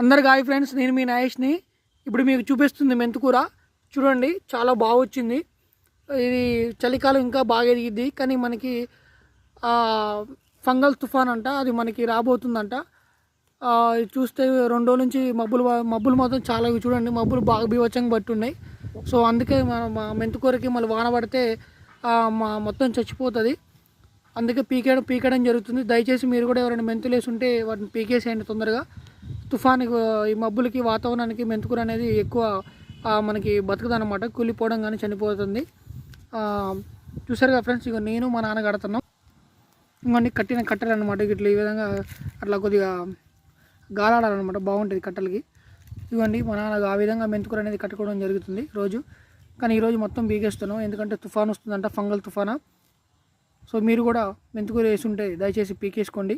అందరికి hi friends, నేను మీ నాయేష్ని. ఇప్పుడు మీకు చూపిస్తుంది మెంతుకూర. చూడండి, చాలా బాగా వచ్చింది. ఇది చలికాలం ఇంకా బాగా ఎదిగిద్ది, కానీ మనకి ఫంగల్ తుఫాన్ అంట, అది మనకి రాబోతుందంట. చూస్తే 2 రోజుల నుంచి మబ్బులు మాత్రం చాలా చూడండి, మబ్బులు బాగా బీభత్సంగా పట్టున్నాయి. సో అందుకే మా మెంతుకూరకి మళ్ళీ వాన పడితే మొత్తం చచ్చిపోతుంది. అందుకే పీకడం జరుగుతుంది. దయచేసి మీరు కూడా ఎవరైనా మెంతులు వేసి ఉంటే వాటిని పీకేసేయండి తొందరగా. తుఫాన్ ఈ మబ్బులకి వాతావరణానికి మెంతుకూర అనేది ఎక్కువ మనకి బతుకుదన్నమాట, కూలిపోవడం కానీ చనిపోతుంది. చూసారుగా ఫ్రెండ్స్, ఇక నేను మా నాన్న కడుతున్నాం. ఇవన్నీ కట్టిన కట్టెలు అనమాట. ఇట్లా ఈ విధంగా అట్లా కొద్దిగా గాలాడాలన్నమాట, బాగుంటుంది కట్టెలకి. ఇవ్వండి, మా నాన్న ఆ విధంగా మెంతుకూర అనేది కట్టుకోవడం జరుగుతుంది రోజు. కానీ ఈరోజు మొత్తం పీకేస్తున్నాం, ఎందుకంటే తుఫాన్ వస్తుందంట, ఫంగల్ తుఫానా. సో మీరు కూడా మెంతుకూర వేసి ఉంటే దయచేసి పీకేసుకోండి.